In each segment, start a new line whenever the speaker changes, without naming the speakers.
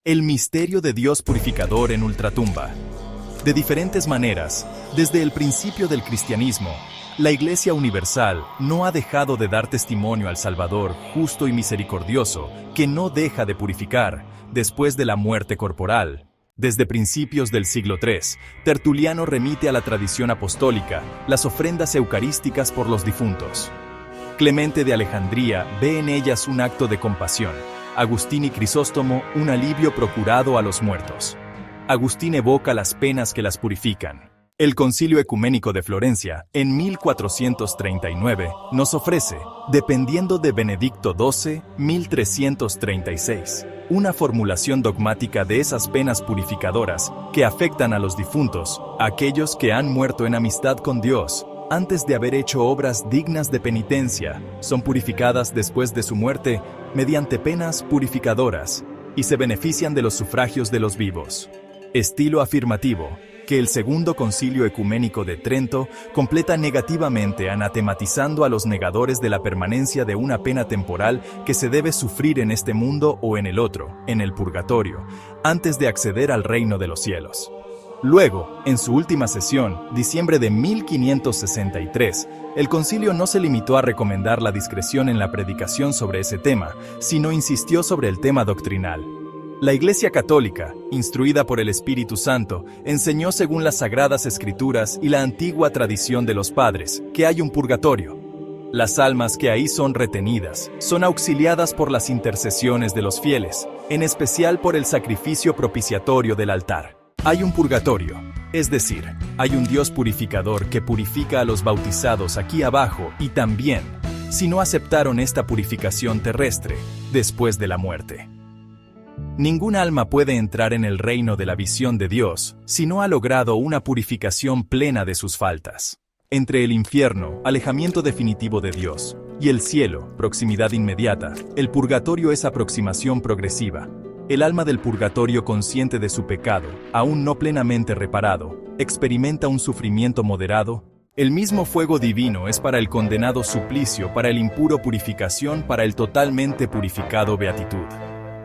El misterio de Dios purificador en ultratumba. De diferentes maneras, desde el principio del cristianismo, la Iglesia Universal no ha dejado de dar testimonio al Salvador justo y misericordioso, que no deja de purificar después de la muerte corporal. Desde principios del siglo III, Tertuliano remite a la tradición apostólica las ofrendas eucarísticas por los difuntos. Clemente de Alejandría ve en ellas un acto de compasión. Agustín y Crisóstomo un alivio procurado a los muertos. Agustín evoca las penas que las purifican. El Concilio Ecuménico de Florencia, en 1439, nos ofrece, dependiendo de Benedicto XII, 1336, una formulación dogmática de esas penas purificadoras que afectan a los difuntos, aquellos que han muerto en amistad con Dios, antes de haber hecho obras dignas de penitencia, son purificadas después de su muerte mediante penas purificadoras y se benefician de los sufragios de los vivos. Estilo afirmativo, que el Segundo Concilio Ecuménico de Trento completa negativamente anatematizando a los negadores de la permanencia de una pena temporal que se debe sufrir en este mundo o en el otro, en el purgatorio, antes de acceder al reino de los cielos. Luego, en su última sesión, diciembre de 1563, el concilio no se limitó a recomendar la discreción en la predicación sobre ese tema, sino insistió sobre el tema doctrinal. La Iglesia Católica, instruida por el Espíritu Santo, enseñó según las Sagradas Escrituras y la antigua tradición de los padres, que hay un purgatorio. Las almas que ahí son retenidas, son auxiliadas por las intercesiones de los fieles, en especial por el sacrificio propiciatorio del altar. Hay un purgatorio, es decir, hay un Dios purificador que purifica a los bautizados aquí abajo y también, si no aceptaron esta purificación terrestre, después de la muerte. Ningún alma puede entrar en el reino de la visión de Dios si no ha logrado una purificación plena de sus faltas. Entre el infierno, alejamiento definitivo de Dios, y el cielo, proximidad inmediata, el purgatorio es aproximación progresiva. El alma del purgatorio, consciente de su pecado, aún no plenamente reparado, experimenta un sufrimiento moderado. El mismo fuego divino es para el condenado suplicio, para el impuro purificación, para el totalmente purificado beatitud.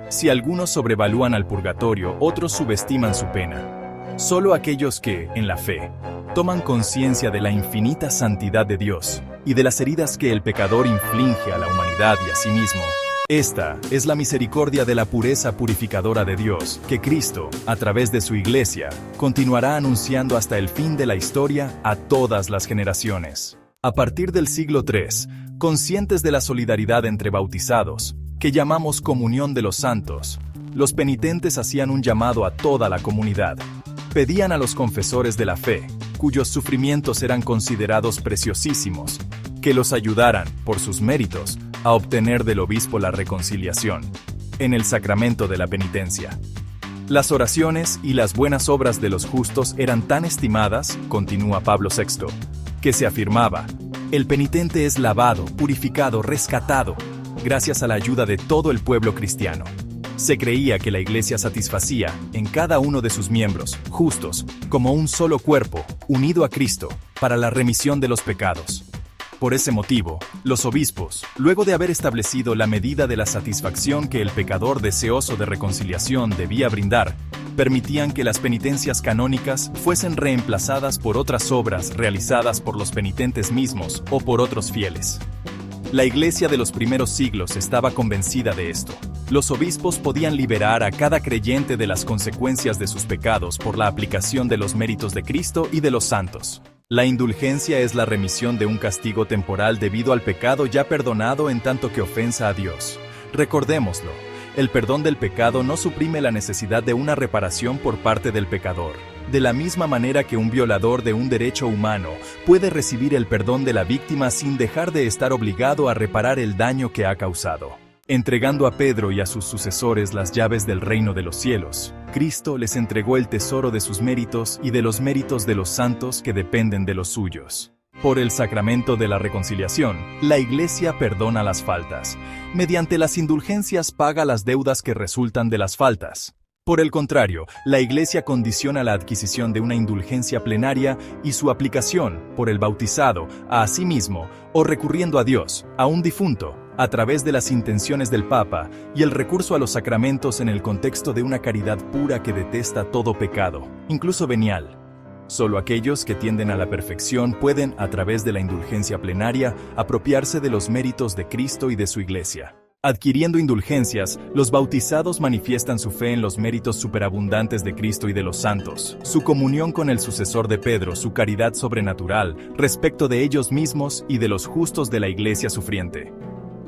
Si algunos sobrevalúan al purgatorio, otros subestiman su pena. Solo aquellos que, en la fe, toman conciencia de la infinita santidad de Dios y de las heridas que el pecador inflige a la humanidad y a sí mismo. Esta es la misericordia de la pureza purificadora de Dios, que Cristo, a través de su Iglesia, continuará anunciando hasta el fin de la historia a todas las generaciones. A partir del siglo III, conscientes de la solidaridad entre bautizados, que llamamos comunión de los santos, los penitentes hacían un llamado a toda la comunidad. Pedían a los confesores de la fe, cuyos sufrimientos eran considerados preciosísimos, que los ayudaran, por sus méritos, a obtener del obispo la reconciliación, en el sacramento de la penitencia. Las oraciones y las buenas obras de los justos eran tan estimadas, continúa Pablo VI, que se afirmaba, el penitente es lavado, purificado, rescatado, gracias a la ayuda de todo el pueblo cristiano. Se creía que la Iglesia satisfacía, en cada uno de sus miembros, justos, como un solo cuerpo, unido a Cristo, para la remisión de los pecados. Por ese motivo, los obispos, luego de haber establecido la medida de la satisfacción que el pecador deseoso de reconciliación debía brindar, permitían que las penitencias canónicas fuesen reemplazadas por otras obras realizadas por los penitentes mismos o por otros fieles. La Iglesia de los primeros siglos estaba convencida de esto. Los obispos podían liberar a cada creyente de las consecuencias de sus pecados por la aplicación de los méritos de Cristo y de los santos. La indulgencia es la remisión de un castigo temporal debido al pecado ya perdonado en tanto que ofensa a Dios. Recordémoslo, el perdón del pecado no suprime la necesidad de una reparación por parte del pecador. De la misma manera que un violador de un derecho humano puede recibir el perdón de la víctima sin dejar de estar obligado a reparar el daño que ha causado. Entregando a Pedro y a sus sucesores las llaves del reino de los cielos, Cristo les entregó el tesoro de sus méritos y de los méritos de los santos que dependen de los suyos. Por el sacramento de la reconciliación, la Iglesia perdona las faltas. Mediante las indulgencias paga las deudas que resultan de las faltas. Por el contrario, la Iglesia condiciona la adquisición de una indulgencia plenaria y su aplicación, por el bautizado, a sí mismo, o recurriendo a Dios, a un difunto, a través de las intenciones del Papa y el recurso a los sacramentos en el contexto de una caridad pura que detesta todo pecado, incluso venial. Solo aquellos que tienden a la perfección pueden, a través de la indulgencia plenaria, apropiarse de los méritos de Cristo y de su Iglesia. Adquiriendo indulgencias, los bautizados manifiestan su fe en los méritos superabundantes de Cristo y de los santos, su comunión con el sucesor de Pedro, su caridad sobrenatural respecto de ellos mismos y de los justos de la Iglesia sufriente.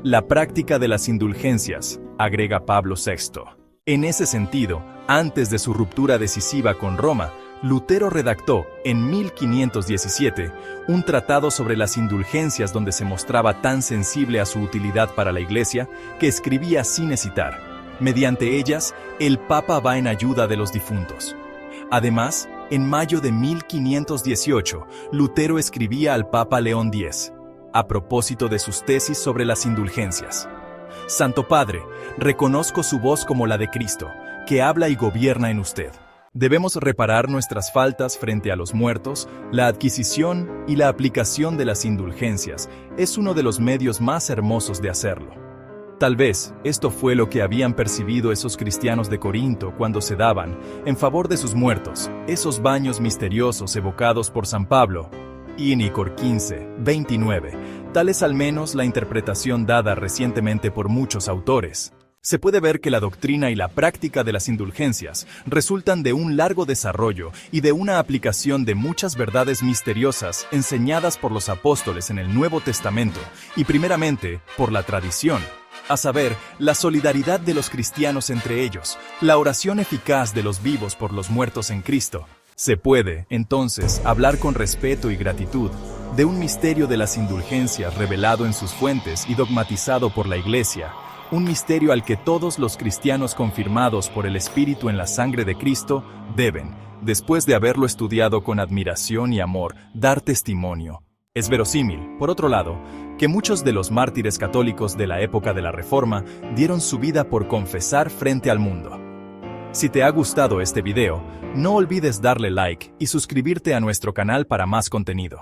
La práctica de las indulgencias, agrega Pablo VI. En ese sentido, antes de su ruptura decisiva con Roma, Lutero redactó, en 1517, un tratado sobre las indulgencias donde se mostraba tan sensible a su utilidad para la Iglesia que escribía sin hesitar: mediante ellas, el Papa va en ayuda de los difuntos. Además, en mayo de 1518, Lutero escribía al Papa León X, a propósito de sus tesis sobre las indulgencias: Santo Padre, reconozco su voz como la de Cristo, que habla y gobierna en usted. Debemos reparar nuestras faltas frente a los muertos. La adquisición y la aplicación de las indulgencias es uno de los medios más hermosos de hacerlo. Tal vez esto fue lo que habían percibido esos cristianos de Corinto cuando se daban, en favor de sus muertos, esos baños misteriosos evocados por San Pablo. Ínicor 15, 29. Tal es al menos la interpretación dada recientemente por muchos autores. Se puede ver que la doctrina y la práctica de las indulgencias resultan de un largo desarrollo y de una aplicación de muchas verdades misteriosas enseñadas por los apóstoles en el Nuevo Testamento y primeramente por la tradición, a saber, la solidaridad de los cristianos entre ellos, la oración eficaz de los vivos por los muertos en Cristo. Se puede, entonces, hablar con respeto y gratitud de un misterio de las indulgencias revelado en sus fuentes y dogmatizado por la Iglesia, un misterio al que todos los cristianos confirmados por el Espíritu en la sangre de Cristo deben, después de haberlo estudiado con admiración y amor, dar testimonio. Es verosímil, por otro lado, que muchos de los mártires católicos de la época de la Reforma dieron su vida por confesar frente al mundo. Si te ha gustado este video, no olvides darle like y suscribirte a nuestro canal para más contenido.